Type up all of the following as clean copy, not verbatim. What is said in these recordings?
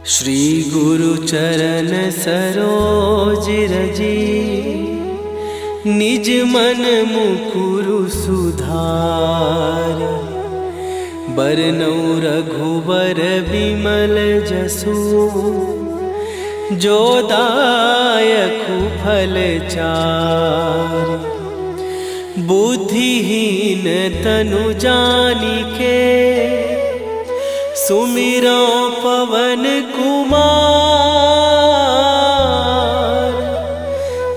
श्री गुरु चरण सरोज रजी, निज मन मुकुरु सुधार। बरनौ रघुबर बिमल जसु, जो दायकु फल चार। बुद्धिहीन तनु जानिके, सुमिरो पवन कुमार।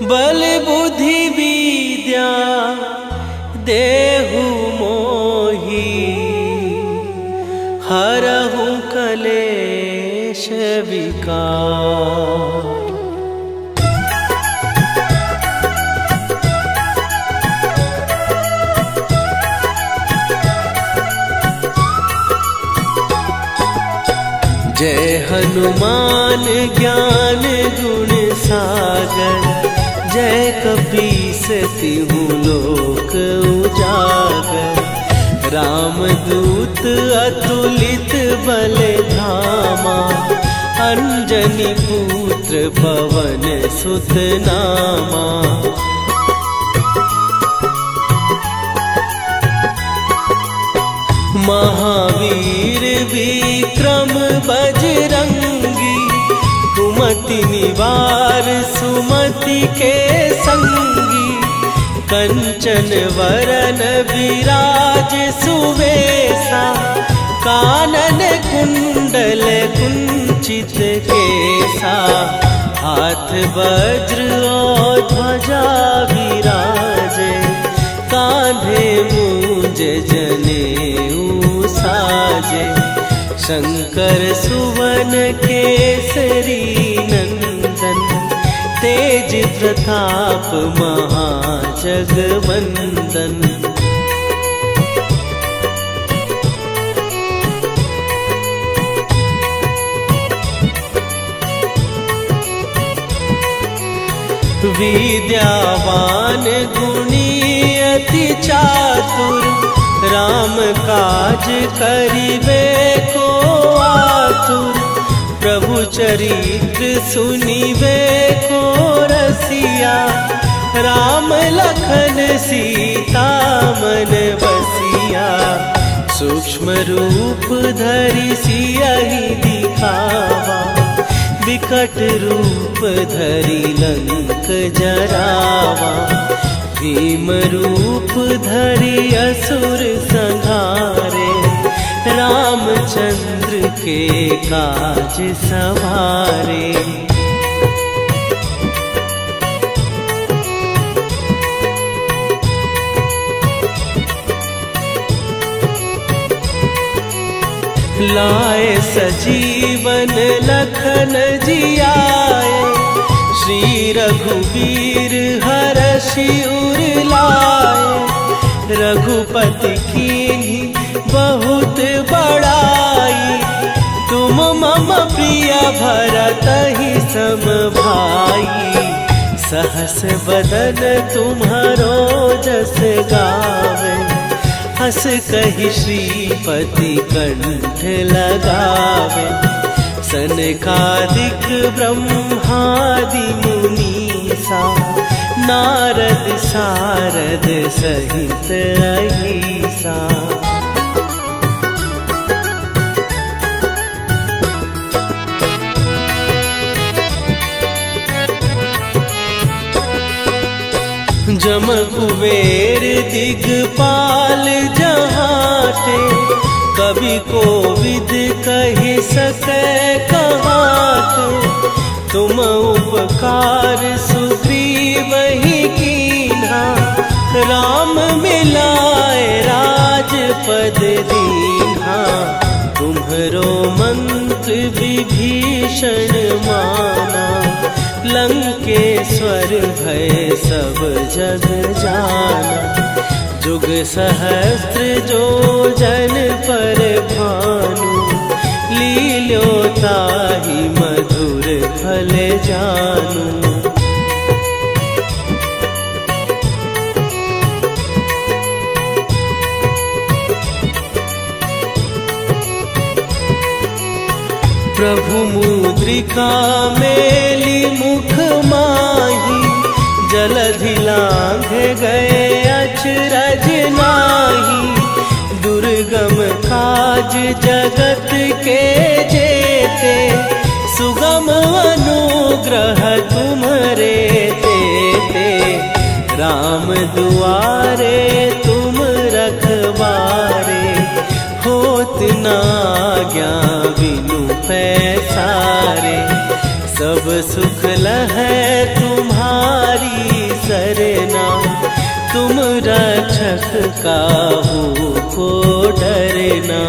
बल बुद्धि विद्या देहु मोहि, हरहु कलेश विकार। जय हनुमान ज्ञान गुण सागर, जय कपीस तिहु लोक उजागर। रामदूत अतुलित बल धामा, अंजनी पुत्र पवन सुत नामा। महावीर विक्रम बजरंगी, कुमति निवार सुमति के संगी। कंचन वरन विराज सुवेशा, कानन कुंडल कुंचित केसा। हाथ वज्र और ध्वजा विराजे, कांधे मूंज जनेऊ साजे। शंकर सुवन केसरी नंदन, तेज प्रताप महाजगवंदन। विद्यावान गुणी अति चातुर, राम काज करिबे को आतुर। प्रभु चरित्र सुनिबे को रसिया, राम लखन सीता मन बसिया। सूक्ष्म रूप धरि सियहि दिखावा, विकट रूप धरि लंक जरावा। भीम रूप धरि असुर संहारे, रामचंद्र के काज सवारे। लाए सजीवन लखन जियाए, श्री रघुवीर हरषि उर लाए। रघुपति कीन्ही बहुत बड़ाई, तुम मम प्रिय भरतहि सम भाई। सहस बदन तुम्हारो जस गावे, हस कहि श्रीपति कंठ लगावे। सनकादिक ब्रह्मादि मुनीसा, नारद सारद सहित अहिसा। जम कुबेर दिगपाल जहाते, कवि कोविद कहि सकै कहाते। तुम उपकार सुग्रीवहि कीन्हा, राम मिलाए राजपद दीन्हा। तुम्हरो मंत्र विभीषण माना, लंकेश्वर भय सब जग जाना। जुग सहस्त्र जो जन पर भानु, लील्यो ताहि मधुर फल जानू। प्रभु मुद्रिका मेली मुख माही, जलधि लांघे गए अचरज नाही। दुर्गम काज जगत के जेते, सुगम अनुग्रह तुम्हरे तेते। राम दुआरे तुम रखवारे, होत न आज्ञा बिनु पैसारे। सब सुख लहै तुम्हारी सरना, तुम रक्षक काहू को डरना।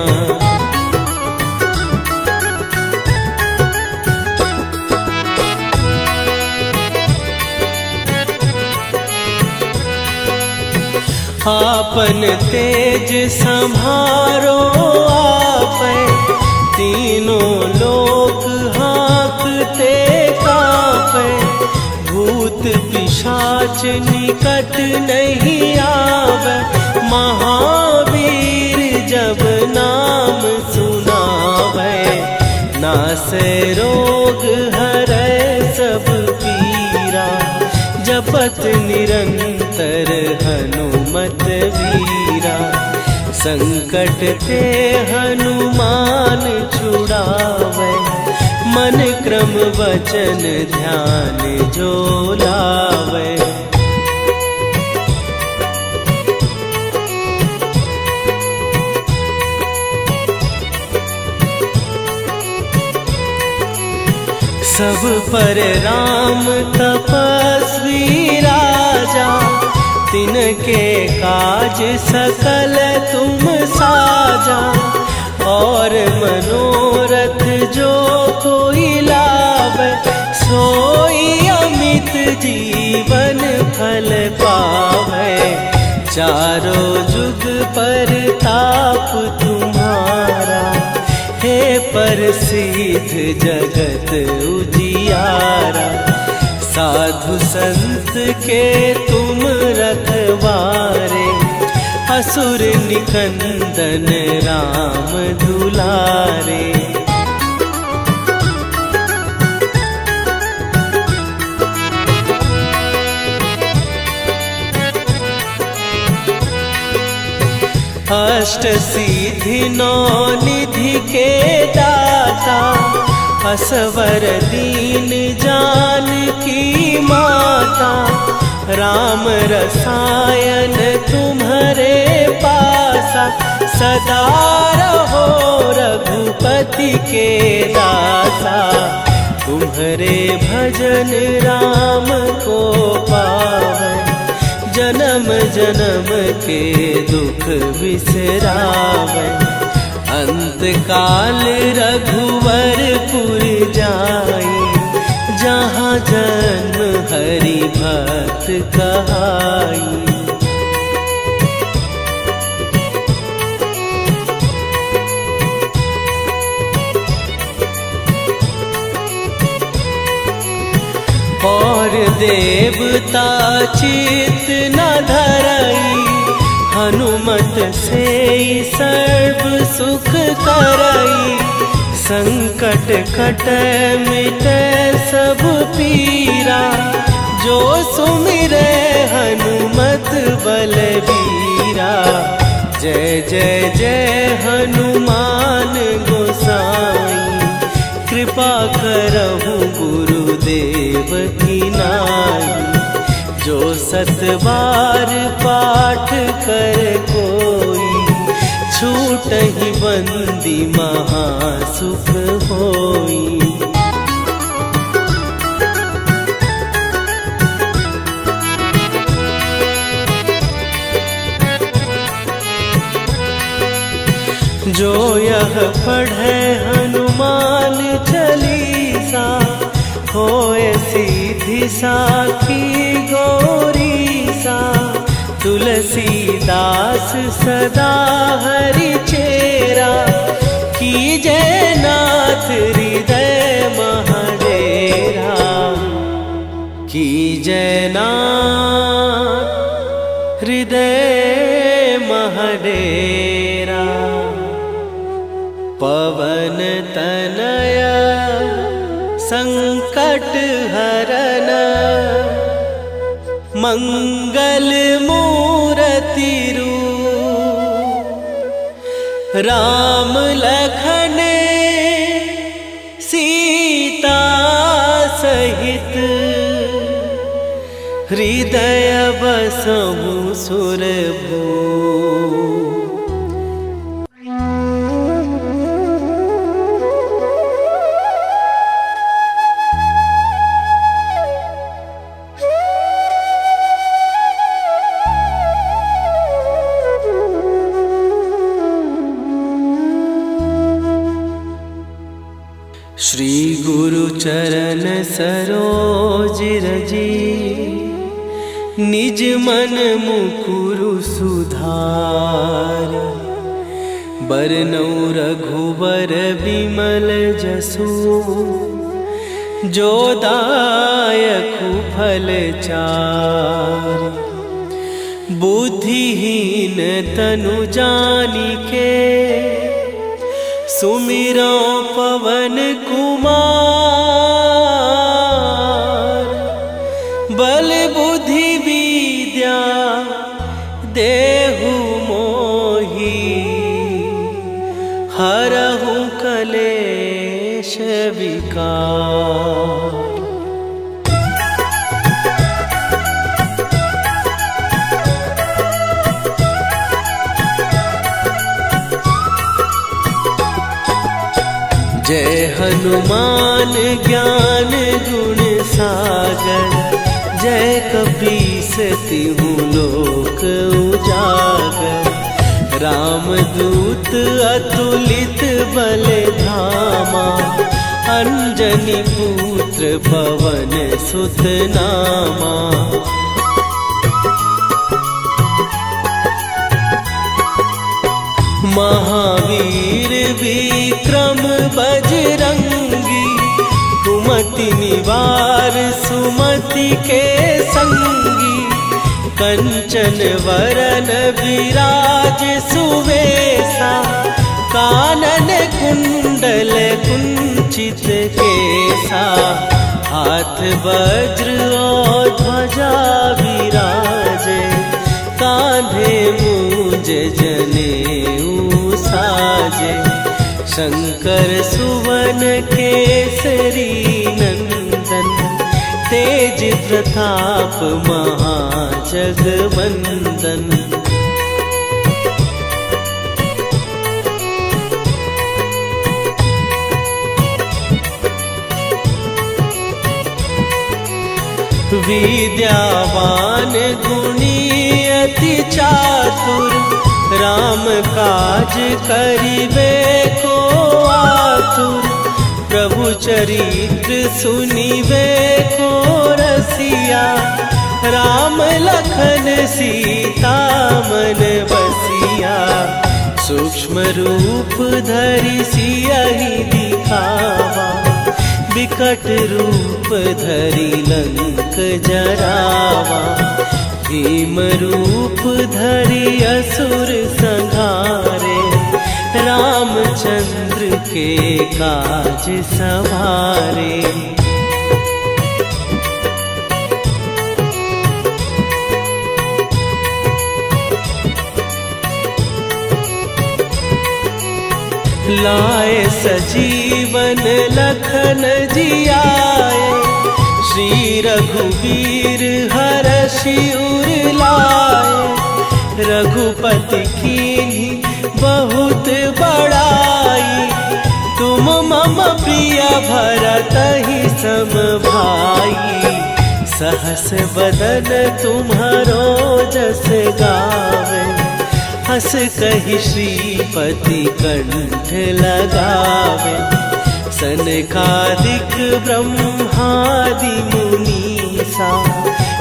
आपन तेज संभारो आपै, तीनों लोक हाँकते कांपै। भूत पिशाच निकट नहीं आवे, महावीर जब नाम सुनावे। नासै रोग हरै सब पीरा, जपत निरंतर हनुमत वीरा। संकट ते हनुमान छुड़ावे, मन क्रम वचन ध्यान जो लावे। सब पर राम तपस्वी राजा, तिनके काज सकल तुम साजा। और मनोरथ जो कोई लावे, सोई अमित जीवन फल पावे। चारों जुग पर ताप तुम्हारा, हे प्रसिद्ध जगत उजियारा। साधु संत के तुम रखवारे, असुर निकंदन राम दुलारे। अष्ट सिद्धि नौ निधि के दाता, असवर दीन जानकी माता। राम रसायन तुम्हारे पासा, सदा रहो रघुपति के दासा। तुम्हारे भजन राम को पावै, जन्म जन्म के दुख बिसरावै। अंत काल रघुवरपुर जाई, जहाँ जन्म हरि भक्त कहाई। और देवता चित न धरई, हनुमत से सर्व सुख करई। संकट कटै मिटै सब पीरा, जो सुमिरै हनुमत बलबीरा। जय जय जय हनुमान गोसाई, कृपा करहु गुरुदेव की नाई। जो सत बार पाठ कर कोई, छूटहि बंदी महासुख होई। जो यह पढ़े हनुमान चालीसा, होए सीधी साखी गौरीसा। तुलसीदास सदा हरि चेरा, कीजै नाथ हृदय महडेरा। कीजै नाथ हृदय महडेरा। पवन तनया मंगल मूर्ति रूप, राम लखन सीता सहित, हृदय बसहु सुरभूप। श्री गुरु चरण सरोज रजी, निज मन मुकुरु सुधार। बरनउँ रघुबर बिमल जसु, जो दायकु फल चारि। बुद्धिहीन तनु जानिके, सुमिरो पवन कुमार। बल बुद्धि विद्या देहु मोहि, हरहु कलेश विकार। जय हनुमान ज्ञान गुण सागर, जय कपीस तिहु लोक उजागर। रामदूत अतुलित बल धामा, अंजनी पुत्र पवन सुत नामा। महावीर विक्रम बजरंगी, कुमति निवार सुमति के संगी। कंचन वरन विराज सुवेशा, कानन कुंडल कुंचित केसा। हाथ वज्र और ध्वजा विराजे, कांधे मूंज जनेऊ साजे। शंकर सुवन केसरी नंदन, तेज प्रताप महाजगवंदन। विद्यावान गुणी अति चातुर, राम काज करिबे को आतुर। प्रभु चरित्र सुनिबे को रसिया, राम लखन सीता मन बसिया। सूक्ष्म रूप धरि सियहि दिखावा, विकट रूप धरि लंक जरावा। भीम रूप धरि असुर संहारे, रामचंद्र के काज सवारे। लाए सजीवन लखन जियाए, श्री रघुवीर हरषि उर लाए। रघुपति कीन्ही बहुत बड़ाई, तुम मम प्रिय भरतहि सम भाई। सहस बदन तुम्हारो जस गावे, हस कहि श्रीपति कंठ लगावे। सनकादिक ब्रह्मादि मुनीसा,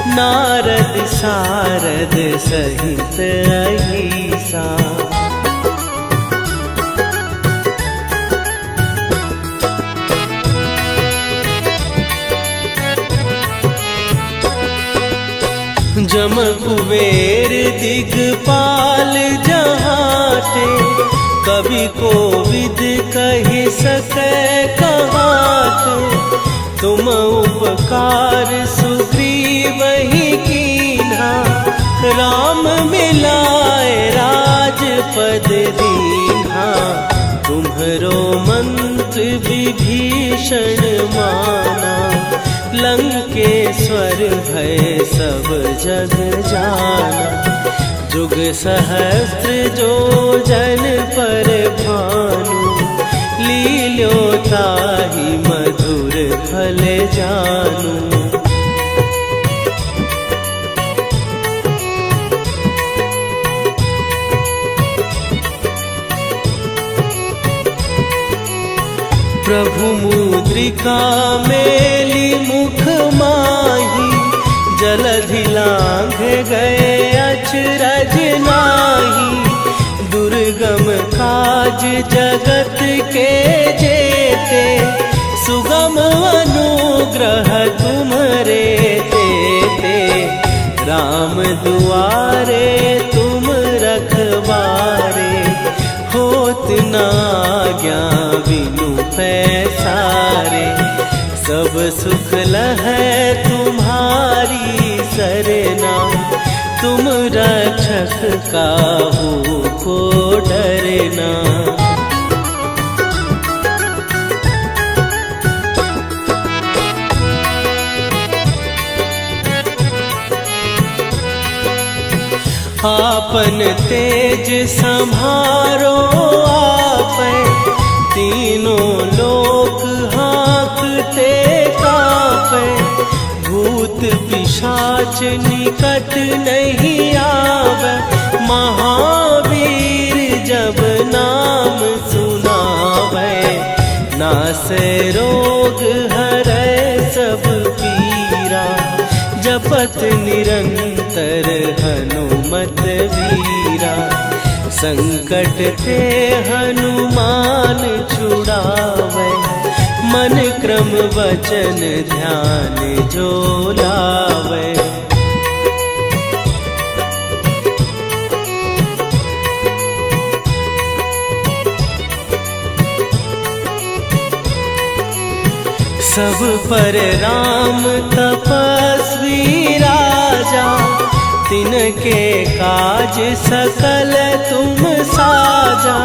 नारद सारद सहित अहिसा। जम कुबेर दिगपाल जहाते, कवि कोविद कहि सकै कहाते। तुम उपकार सुग्रीवहि कीन्हा, राम मिलाए राजपद दीन्हा, तुम्हरो मंत्र विभीषण माना। लंकेश्वर भय सब जग जाना, जुग सहस्त्र जो जन पर भानु। लील्यो ताहि मधुर फल जानू। प्रभु मुद्रिका मेली मुख माही, जलधि लांघ गए अचरज नाही। दुर्गम काज जगत के जेते, सुगम अनुग्रह तुम्हरे तेते। राम दुआरे तुम रखवारे, होत न आज्ञा बिनु पैसारे। सब सुख लहै तुम्हारी सरना, तुम रक्षक काहू को डरना। आपन तेज संभारो आपै, तीनों लोक हाँकते कापै। भूत पिशाच निकट नहीं आवे, महावीर जब नाम सुनावे। नासै रोग हरै सब पीरा, जपत निरंतर हनुमत वीरा। संकट ते हनुमान छुड़ावे, मन क्रम वचन ध्यान जो लावे। सब पर राम तपस्वी राजा, तिनके काज सकल तुम साजा।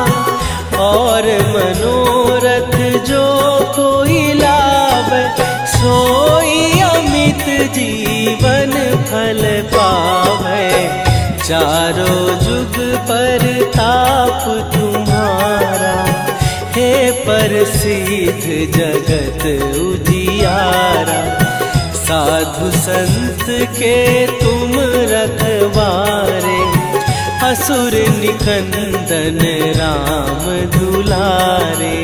और मनोरथ जो कोई लावे, सोई अमित जीवन फल पावे। चारों जुग पर ताप तुम्हारा, हे प्रसिद्ध जगत उजियारा। साधु संत के तुम रखवारे, असुर निकंदन राम दुलारे।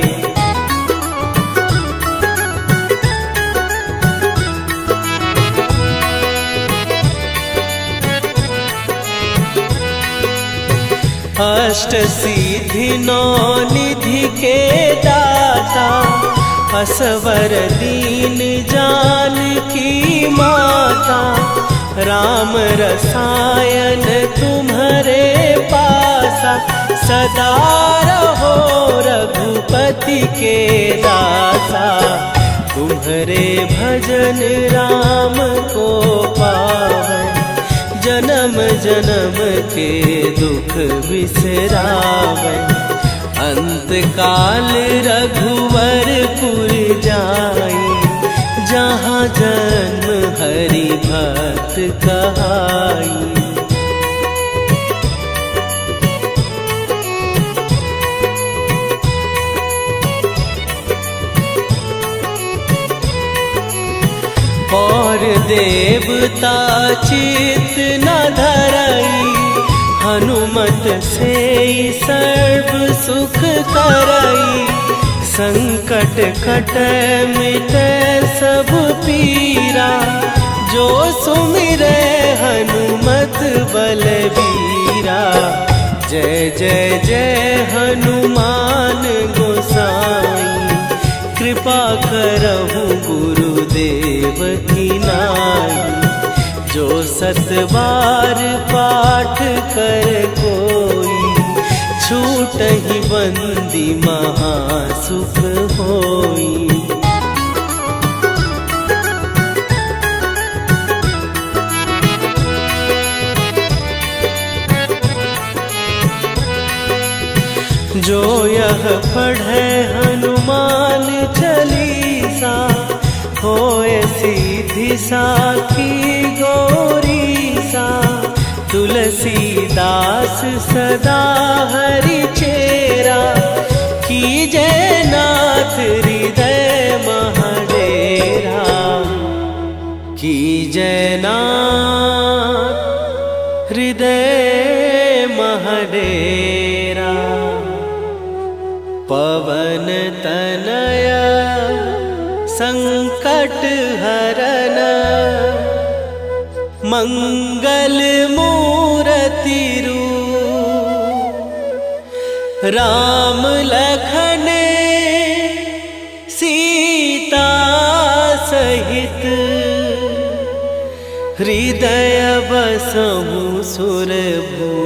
अष्ट सिद्धि नौ निधि के दाता, असवर दीन जानकी माता। राम रसायन तुम्हारे पासा, सदा रहो रघुपति के दासा। तुम्हारे भजन राम को पावे, जन्म जन्म के दुख बिसरावे। अंत काल रघुवरपुर जाई, जहाँ जन्म हरि भक्त कहाई। और देवता चित न धरई, हनुमत से सर्व सुख करई। संकट कटै मिटै सब पीरा, जो सुमिरै हनुमत बलबीरा। जय जय जय हनुमान गोसाई, कृपा करहु गुरुदेव की नाई। जो सत बार पाठ कर कोई, छूटहि बंदी महासुख होई। जो यह पढ़े हनुमान चालीसा, होए सीधी साखी गौरी सा। तुलसीदास सदा हरि चेरा, कीजय नाथ हृदय महडेरा। कीजय नाथ हृदय महडेरा। पवन तनय संकट हरन, मंगल मूरति रूप। राम लखन सीता सहित, हृदय बसहु सुरभूप।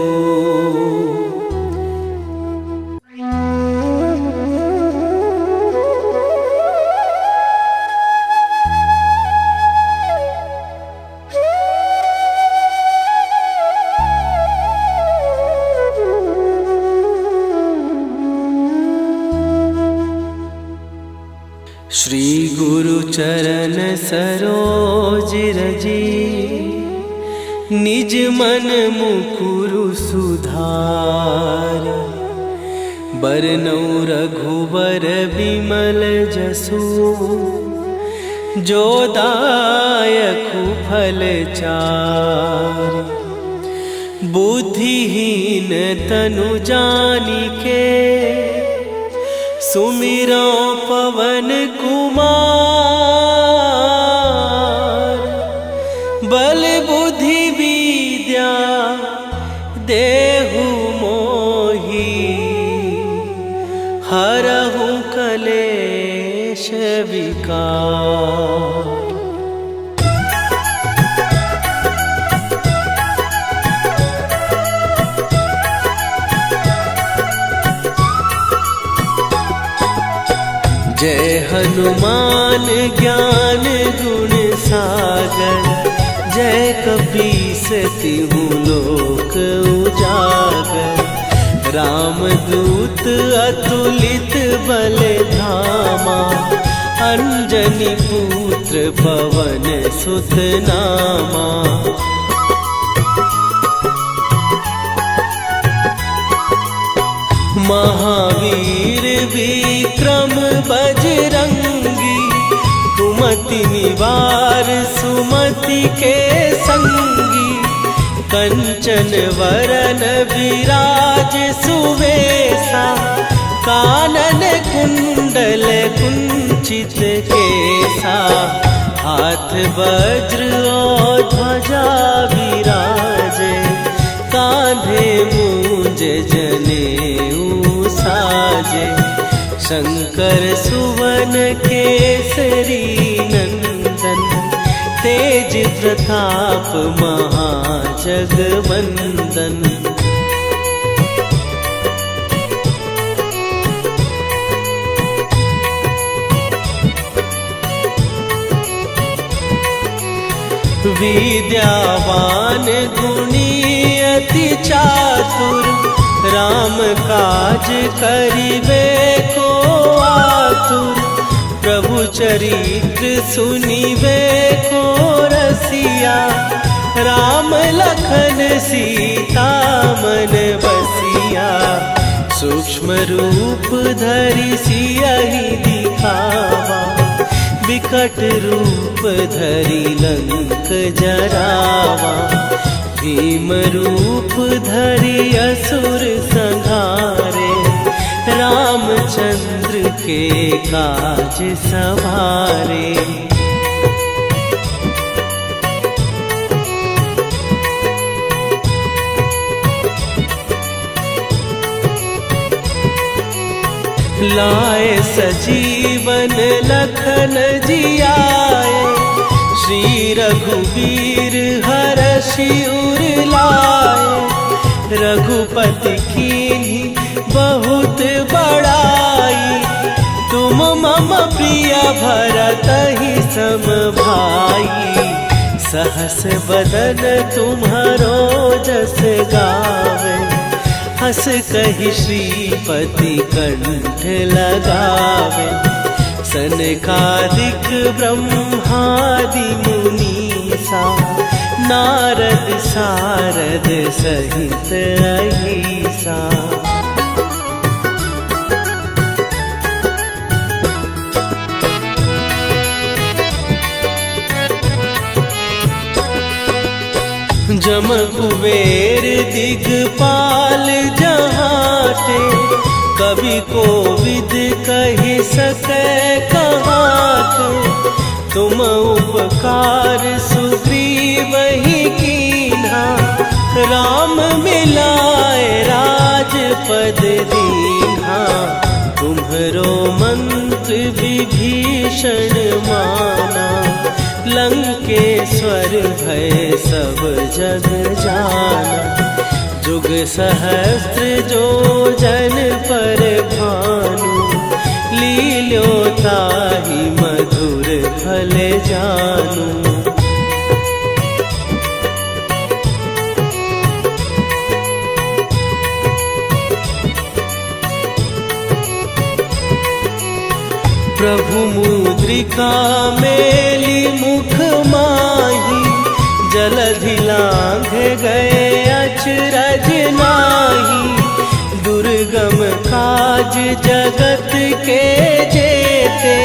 श्री गुरु चरण सरोज रजी, निज मन मुकुरु सुधार। बरनउँ रघुबर बिमल जसु, जो दायकु फल चारि। बुद्धिहीन तनु जानिके, सुमिरो पवन कुमार। बल बुद्धि विद्या देहु मोहि, हरहु कलेश विकार। जय हनुमान ज्ञान गुण सागर, जय कपीस तिहु लोक उजागर। रामदूत अतुलित बल धामा, अंजनी पुत्र पवन सुत नामा। महावीर विक्रम बजरंगी, कुमति निवार सुमति के संगी। कंचन वरन विराज सुवेशा, कानन कुंडल कुंचित केसा। हाथ वज्र और ध्वजा विराजे, कांधे मूंज जनेऊ साजे। शंकर सुवन केसरी नंदन, तेज प्रताप महाजगवंदन। विद्यावान गुणी अति चातुर, राम काज करिबे को आतुर। प्रभु चरित्र सुनिबे को रसिया, राम लखन सीता मन बसिया। सूक्ष्म रूप धरि सियहि दिखावा, विकट रूप धरि लंक जरावा। भीम रूप धरि असुर संहारे, रामचंद्र के काज सवारे। लाए सजीवन लखन जियाए, श्री रघुवीर हरषि उर लाए। रघुपति कीन्ही बहुत बड़ाई, तुम मम प्रिय भरतहि सम भाई। सहस बदन तुम्हारो जस गावे, हस कहि श्रीपति कंठ लगावे, सनकादिक ब्रह्मादि मुनीसा, नारद सारद सहित अहिसा। जम कुबेर दिगपाल जहाते, कवि कोविद कहि सकै कहाते। तुम उपकार सुग्रीवहि कीन्हा, राम मिलाए राजपद दीन्हा। तुम्हरो मंत्र विभीषण माना, लंकेश्वर भय सब जग जाना। जुग सहस्त्र जो जन पर भानु, लील्यो ताहि मधुर फल जानू। प्रभु मुद्रिका मेली मुख माही, जलधि लांघ गए अचरज नाही। दुर्गम काज जगत के जेते,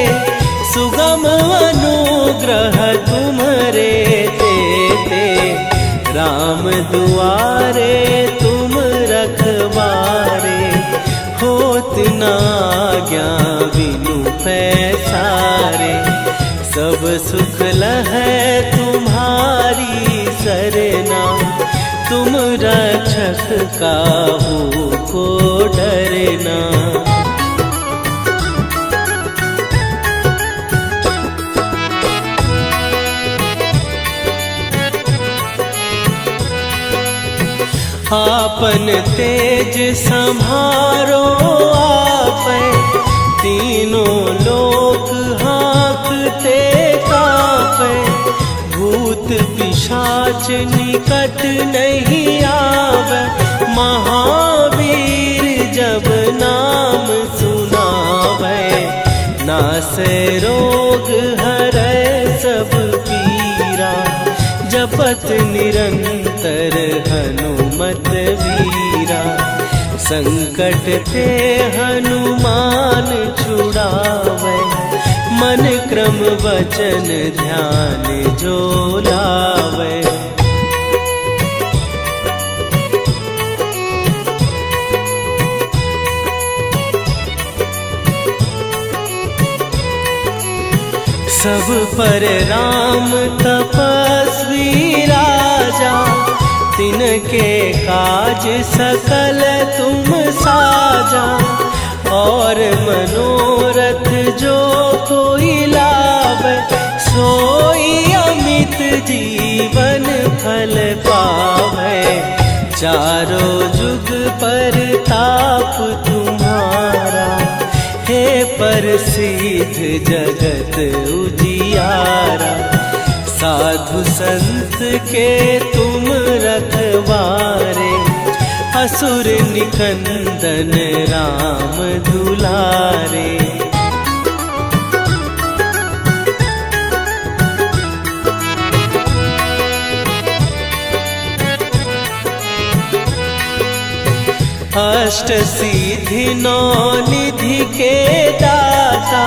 सुगम अनुग्रह तुम्हरे तेते। राम दुआरे तुम रखवारे, होत न आज्ञा बिनु पैसारे। सब सुख लहै तुम्हारी सरना, तुम रक्षक काहू को डरना। आपन तेज सम्हारो आपै, तीनों लोक हाँकते कापै। भूत पिशाच निकट नहीं आवे, महावीर जब नाम सुनावे। नासै रोग हरै सब पीरा, जपत निरंतर हनुमत वीरा। संकट ते हनुमान छुड़ावे, मन क्रम वचन ध्यान जो लावे। सब पर राम तपस्वी राजा, तिनके काज सकल तुम साजा। और मनोरथ जो कोई लावे, सोई अमित जीवन फल पावे। चारों जुग पर ताप तुम्हारा, हे प्रसिद्ध जगत उजियारा। साधु संत के तुम रखवारे, असुर निकंदन राम दुलारे। अष्ट सिद्धि नौ निधि के दाता,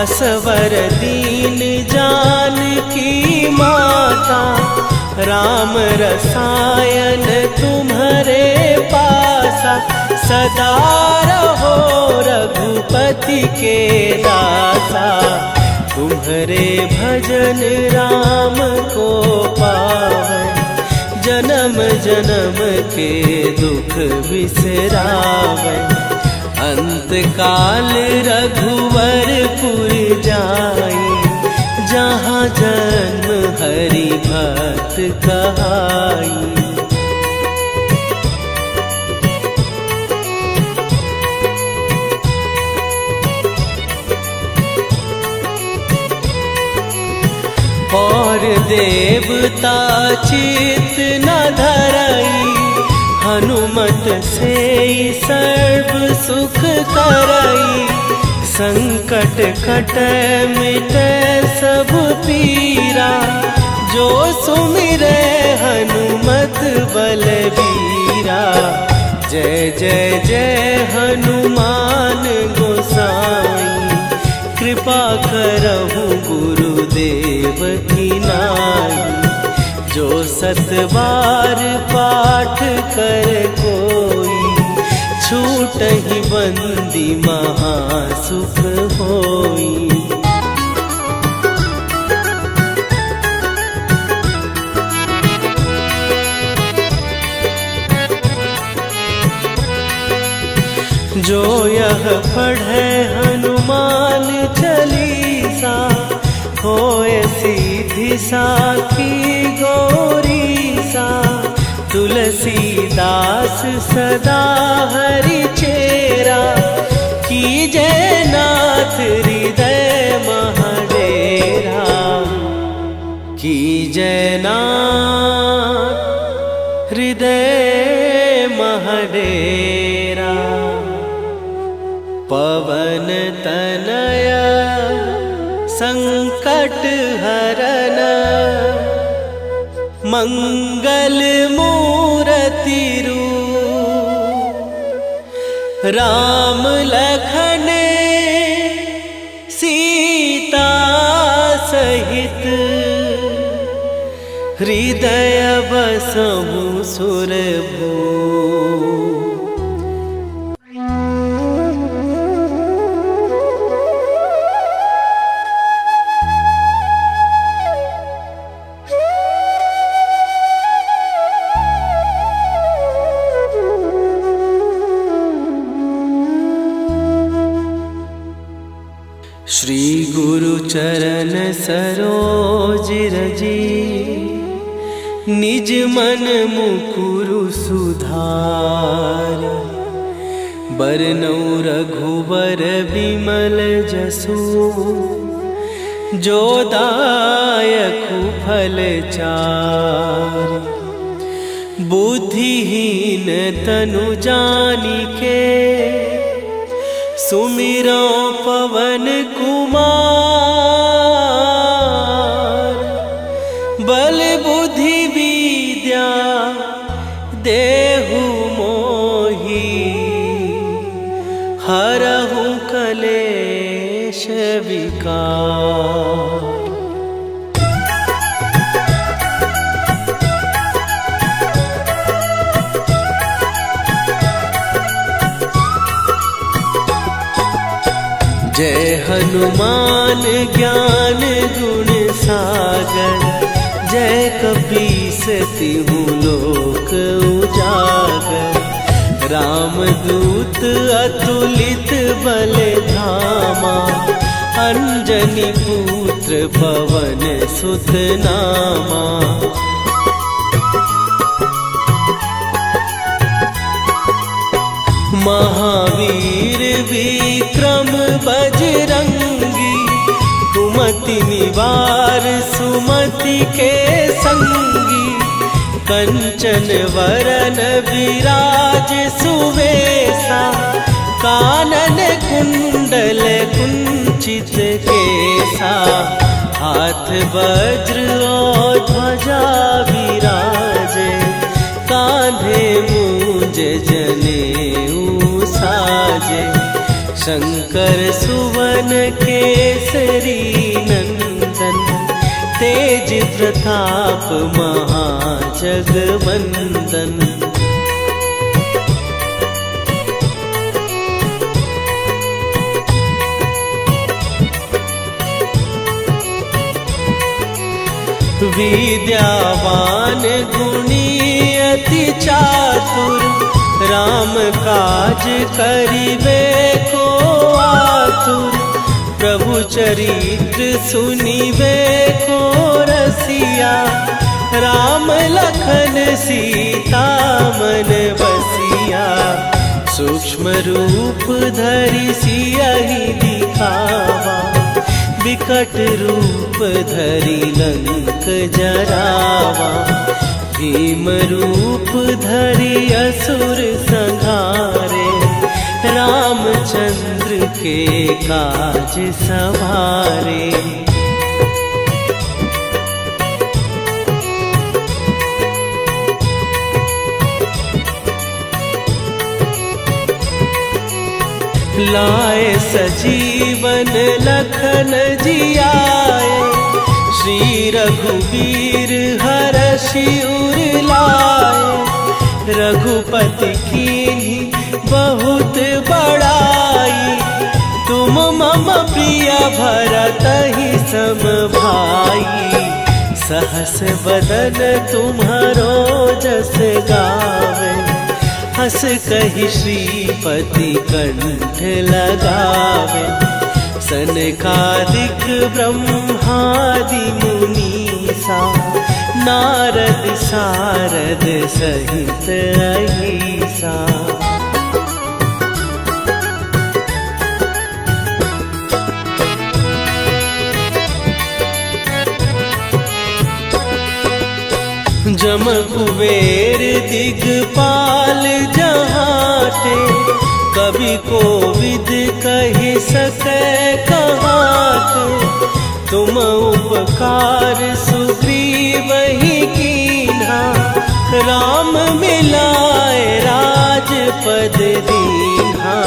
असवर दीन जानकी माता। राम रसायन तुम्हारे पासा, सदा रहो रघुपति के दासा। तुम्हारे भजन राम को पावे, जन्म जन्म के दुख बिसरावे। अंत काल रघुवरपुर जाई, जहाँ जन्म हरि भक्त कहाई। और देवता चित न धरई, हनुमत सुमत से सर्व सुख करई, संकट कटै मिटै सब पीरा। जो सुमिरै हनुमत बलबीरा, जय जय जय हनुमान गोसाई। कृपा करहु गुरुदेव की नाई, जो सत बार पाठ कर कोई, छूटहि बंदी महासुख होई। जो यह पढ़े हनुमान चालीसा, होय सीधी साखी गौरीसा। तुलसीदास सदा हरि चेरा, कीजय नाथ हृदय महडेरा। कीजय नाथ हृदय महडेरा। पवन तनया संकट हरन, मंगल मूरति रूप। राम लखन सीता सहित, हृदय बसहु सुरभूप। श्री गुरु चरण सरोज रजी, निज मन मुकुरु सुधार। बरनौ रघुबर बिमल जसु, जो दायकु फल चार। बुद्धिहीन तनु जानिके, सुमिरो पवन कुमार। बल बुद्धि विद्या देहु मोहि, हरहु कलेश विकार। जय हनुमान ज्ञान गुण सागर, जय कपीस तिहु लोक उजागर। रामदूत अतुलित बल धामा, अंजनी पुत्र पवन सुत नामा। महावीर विक्रम बजरंगी, कुमति निवार सुमति के संगी। कंचन वरन विराज सुवेशा, कानन कुंडल कुंचित केसा। हाथ वज्र और ध्वजा विराजे, कांधे मूंज जनेऊ साजे। शंकर सुवन केसरी नंदन, तेज प्रताप महाजगवंदन। विद्यावान गुणी अति चातुर, राम काज करिबे को आतुर। प्रभु चरित्र सुनिबे को रसिया, राम लखन सीता मन बसिया। सूक्ष्म रूप धरि सियहि दिखावा, विकट रूप धरि लंक जरावा। भीम रूप धरि असुर संहारे, रामचंद्र के काज सवारे। लाए सजीवन लखन जियाए, श्री रघुवीर हरषि उर लाए। रघुपति कीन्ही बहुत बड़ाई, तुम मम प्रिय भरतहि सम भाई। सहस बदन तुम्हारो जस गावे, हस कहि श्रीपति कंठ लगावे। सनकादिक ब्रह्मादि मुनीसा, नारद सारद सहित अहिसा। जम कुबेर दिगपाल जहाते, कवि कोविद कहि सकै कहाते। तुम उपकार सुग्रीवहि कीन्हा, राम मिलाए राजपद दीन्हा।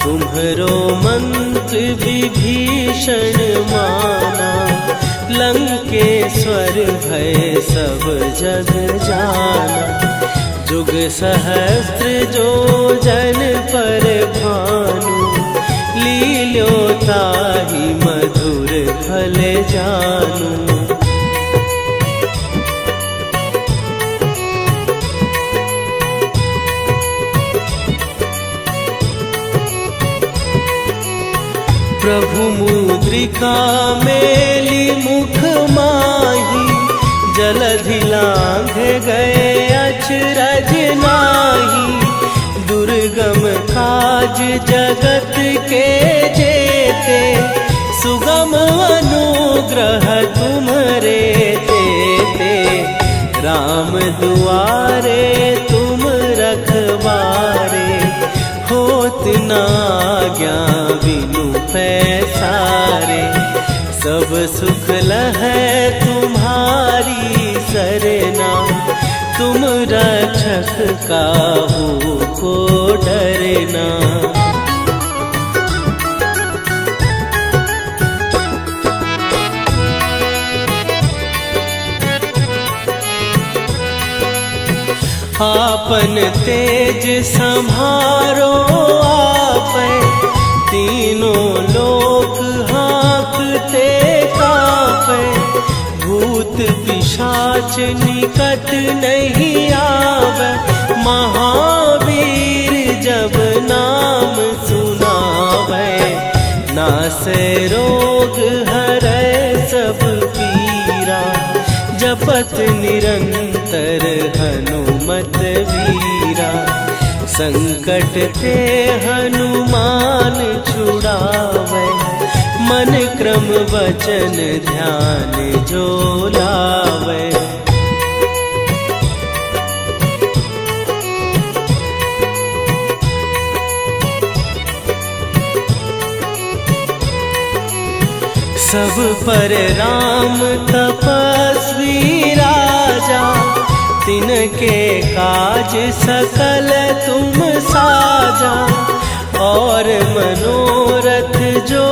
तुम्हरो मंत्र विभीषण माना, लंकेश्वर भय सब जग जाना। जुग सहस्त्र जो जन पर भानु, लील्यो ताहि मधुर फल जानू। प्रभु मुद्रिका मेली मुख माही, जलधि लांघ गए अचरज नाही। दुर्गम काज जगत के जेते, सुगम अनुग्रह तुम्हरे तेते। राम दुआरे तुम रखवारे, होत न आज्ञा बिनु पैसारे। सब सुख लहै तुम्हारी सरना, तुम रक्षक काहू को डरना। आपन तेज संभारो आपै, तीनों लोक हाँकते कांपै। भूत पिशाच निकट नहीं आवे, महावीर जब नाम सुनावे। नासै रोग हरै सब पीरा, जपत निरंतर हनुमत वीरा। संकट ते हनुमान छुड़ावे, मन क्रम वचन ध्यान जो लावे। सब पर राम तपस्वी राजा, तिनके काज सकल तुम साजा। और मनोरथ जो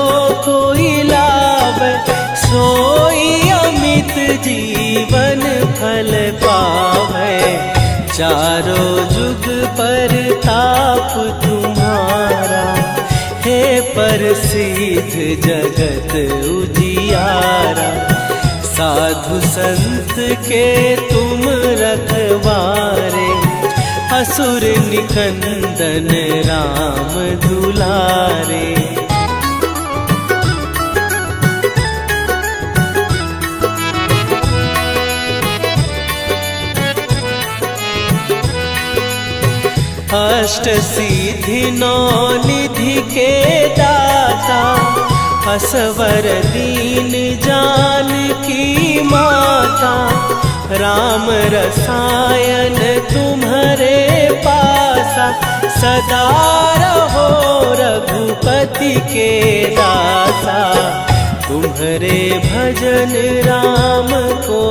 कोई लावे, सोई अमित जीवन फल पावे। चारों जुग पर ताप तुम्हारा, हे प्रसिद्ध जगत उजियारा। साधु संत के तुम रखवारे, असुर निकंदन राम दुलारे। अष्ट सिद्धि नौ निधि के दाता, असवर दीन जानकी माता, राम रसायन तुम्हारे पासा, सदा रहो रघुपति के दासा। तुम्हारे भजन राम को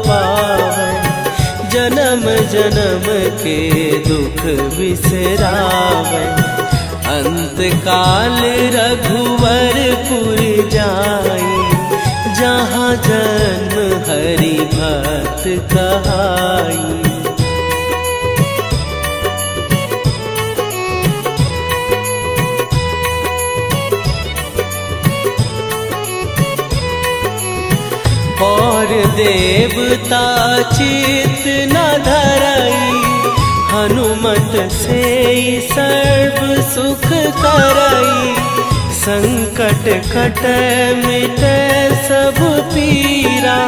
पावन, जन्म जन्म के दुख बिसरावन। अंत काल रघुवरपुर जाई, जहाँ जन्म हरि भक्त कहाई। और देवता चित न धरई, हनुमत से सर्व सुख करई। संकट कटे मिटे सब पीरा,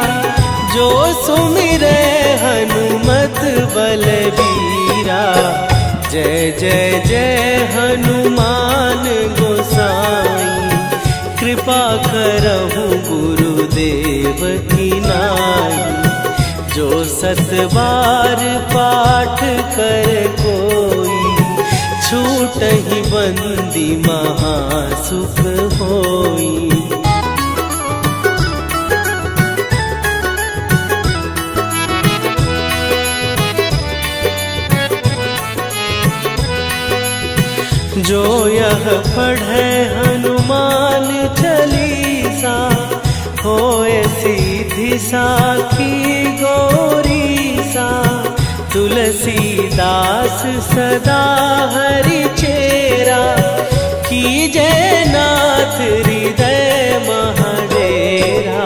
जो सुमिरे हनुमत बलबीरा। जय जय जय हनुमान गोसाई, कृपा करहु गुरुदेव की नाई। जो सत बार पाठ कर कोई, छूटहि बंदी महासुख होई। जो यह पढ़े हनुमान चालीसा, होए सीधी साखी गौरीसा। तुलसीदास सदा हरि चेरा, कीजे नाथ हृदय महडेरा।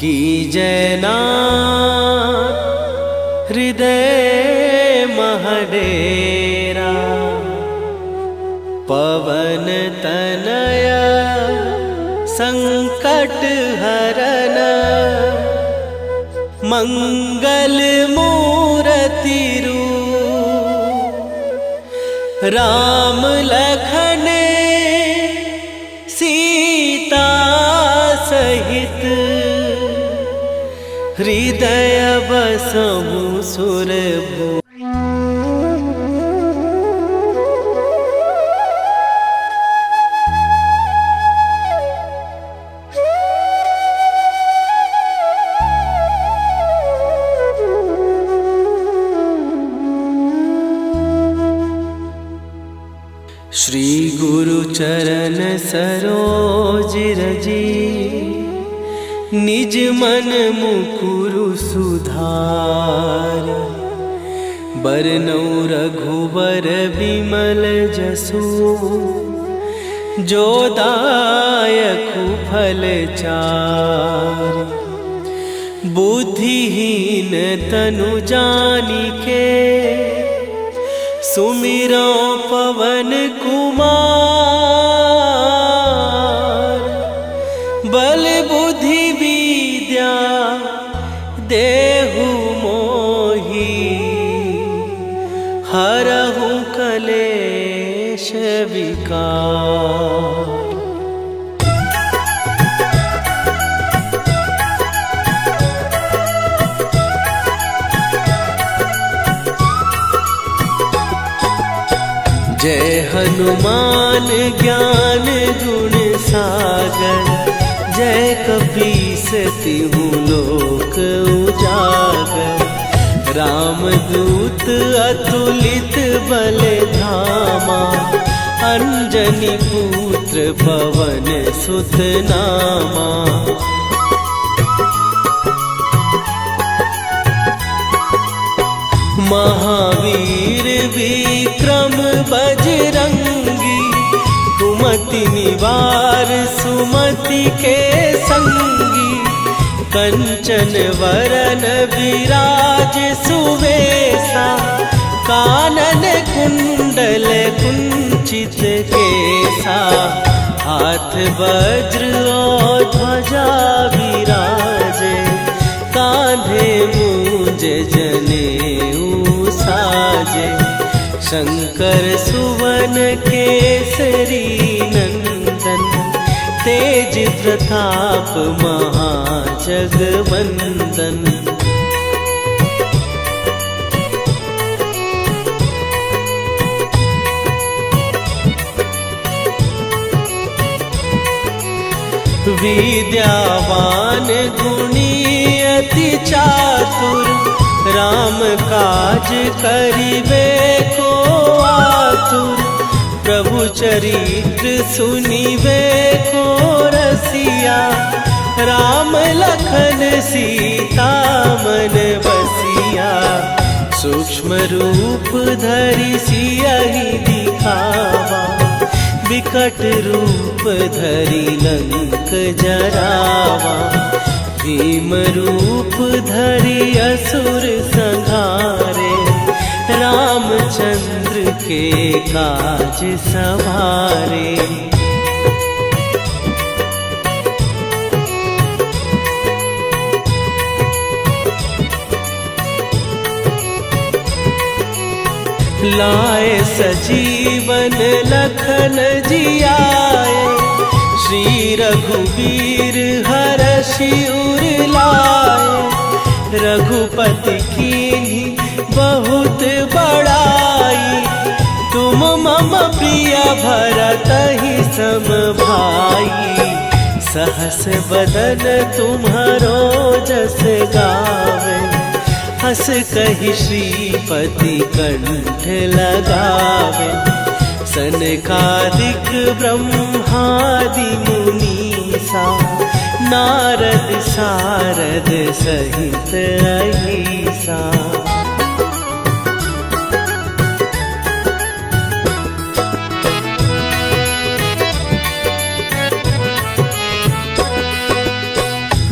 कीजे नाथ हृदय महडेरा। पवन तनया संकट हरन, मंगल मूर्ति रूप। राम लखन सीता सहित, हृदय बसहु सुरभूप। श्री गुरु चरण सरोज रजी, निज मन मुकुरु सुधार। बरनौ रघुबर बिमल जसु, जो दायकु फल चार। बुद्धिहीन तनु जानिके, सुमिरो पवन कुमार। बल बुद्धि विद्या देहु मोहि, हरहु कलेश विकार। जय हनुमान ज्ञान गुण सागर, जय कपीस तिहु लोक उजागर। रामदूत अतुलित बल धामा, अंजनी पुत्र पवन सुत नामा। महावीर विक्रम बजरंगी, कुमति निवार सुमति के संगी। कंचन वरन विराज सुवेशा, कानन कुंडल कुंचित केसा। हाथ वज्र और ध्वजा विराजे, कांधे मूंज जनेऊ साजे। शंकर सुवन केसरी नंदन, तेज प्रताप महाजगवंदन। विद्यावान गुणी अति चातुर, राम काज करिबे को आतुर। प्रभु चरित्र सुनिबे को रसिया, राम लखन सीता मन बसिया। सूक्ष्म रूप धरि सियहि दिखावा, विकट रूप धरि लंक जरावा। भीम रूप धरि असुर संहारे, रामचंद्र के काज सवारे। लाए सजीवन लखन जियाए, श्री रघुवीर हरषि उर लाए। रघुपति कीन्ही बहुत बड़ाई, तुम मम प्रिय भरतहि सम भाई। सहस बदन तुम्हारो जस गावे, हस कहि श्रीपति कंठ लगावे। सनकादिक ब्रह्मादि मुनीसा, नारद सारद सहित अहिसा।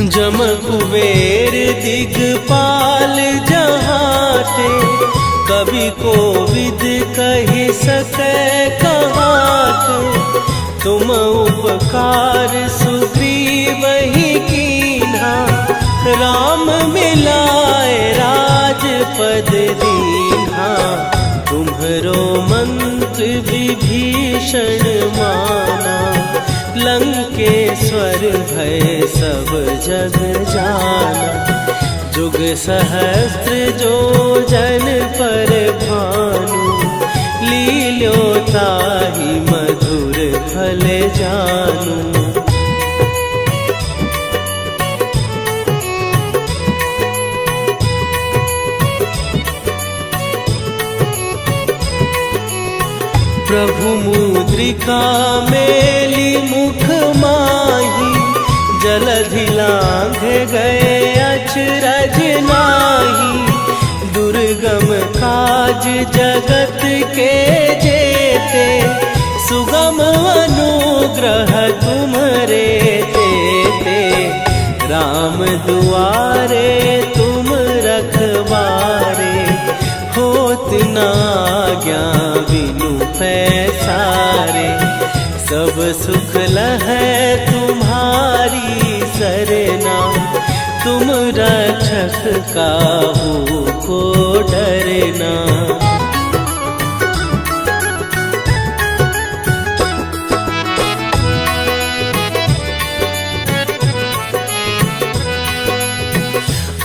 जम कुबेर दिगपाल जहाते, कवि कोविद कहि सकै कहाते। तुम उपकार सुग्रीवहि कीन्हा, राम मिलाए राजपद दीन्हा। तुम्हरो मंत्र विभीषण माना, लंकेश्वर भय सब जग जाना। जुग सहस्त्र जो जन पर भानु, लील्यो ताहि मधुर फल जानू। प्रभु मुद्रिका मेली मुख माही, जलधि लांघ गए अचरज नाही। दुर्गम काज जगत के जेते, सुगम अनुग्रह तुम्हरे तेते। राम दुआरे तुम रखवारे, होत न आज्ञा बिनु पैसारे। सब सुख लहै तुम्हारी सरना, तुम रक्षक काहू को डरना।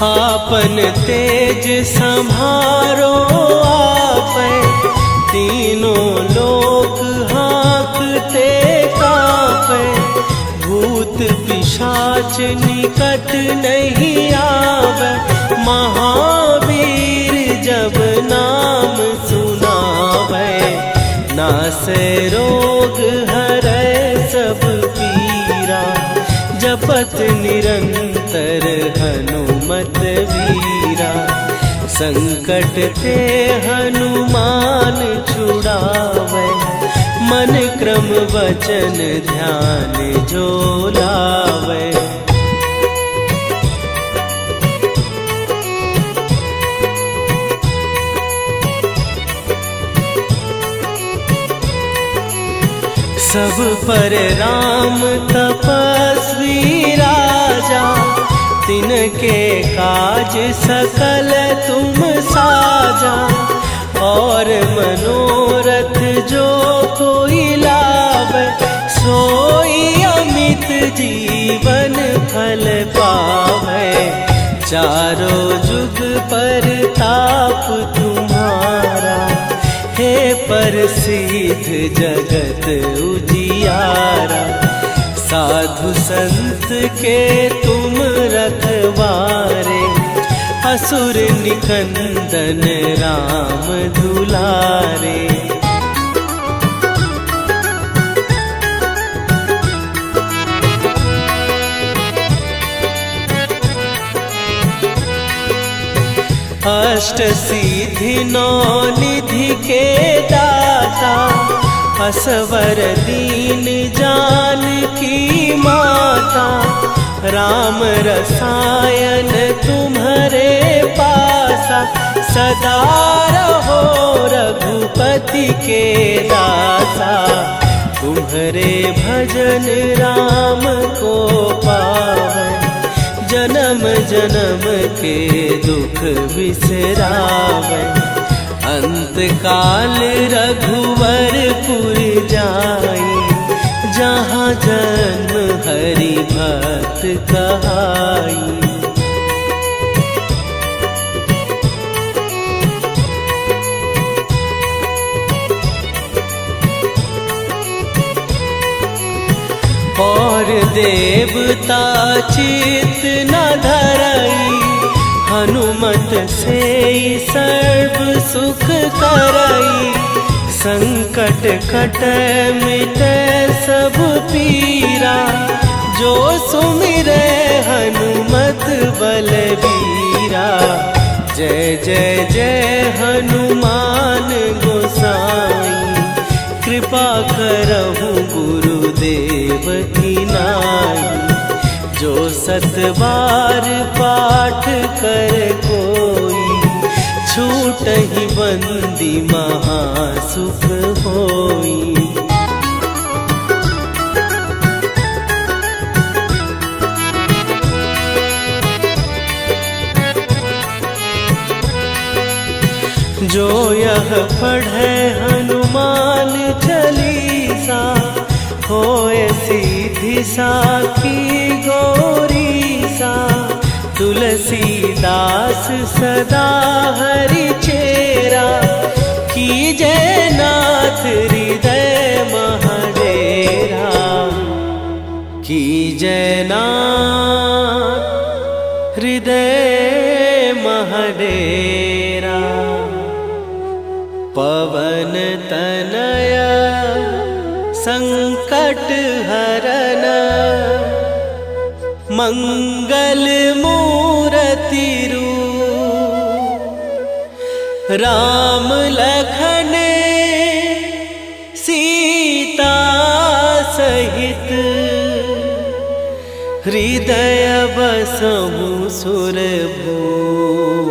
आपन तेज संभारो आपै, तीनों लोक हाँकते कापै। भूत पिशाच निकट नहीं आवे, महावीर जब नाम सुनावे। नासै रोग हरै सब पीरा, जपत निरंतर हनुमत वीरा। संकट ते हनुमान छुड़ावे, मन क्रम वचन ध्यान जो लावे। सब पर राम तपस्वी राजा, तिनके काज सकल तुम साजा। और मनोरथ जो कोई लावे, सोई अमित जीवन फल पावे। चारों जुग पर ताप तुम्हारा, हे प्रसिद्ध जगत उजियारा। साधु संत के तुम रखवारे, असुर निकंदन राम दुलारे। अष्ट सिद्धि नौ निधि के दाता, असवर दीन जानकी माता। राम रसायन तुम्हारे पासा, सदा रहो रघुपति के दासा। तुम्हारे भजन राम को पावे, जन्म जन्म के दुख बिसरावे। अंत काल रघुवरपुर जाई, जहाँ जन्म हरि भक्त कहाई। और देवता चित न धरई, हनुमत से सर्व सुख करई। संकट कट मिटे सब पीरा, जो सुमिरे हनुमत बलबीरा। जय जय जय हनुमान गोसाई, कृपा करहु गुरुदेव की नाई। जो सत बार पाठ कर कोई, छूटहि बंदी महासुख होई। जो यह पढ़े हनुमान चालीसा, होए सीधी साखी गौरीसा। तुलसीदास सदा हरि चेरा, कीजय नाथ हृदय महडेरा। कीजय नाथ हृदय महडेरा। पवन तनया संकट हरन, मंगल मूर्ति रूप। राम लखन सीता सहित, हृदय बसहु सुरभूप।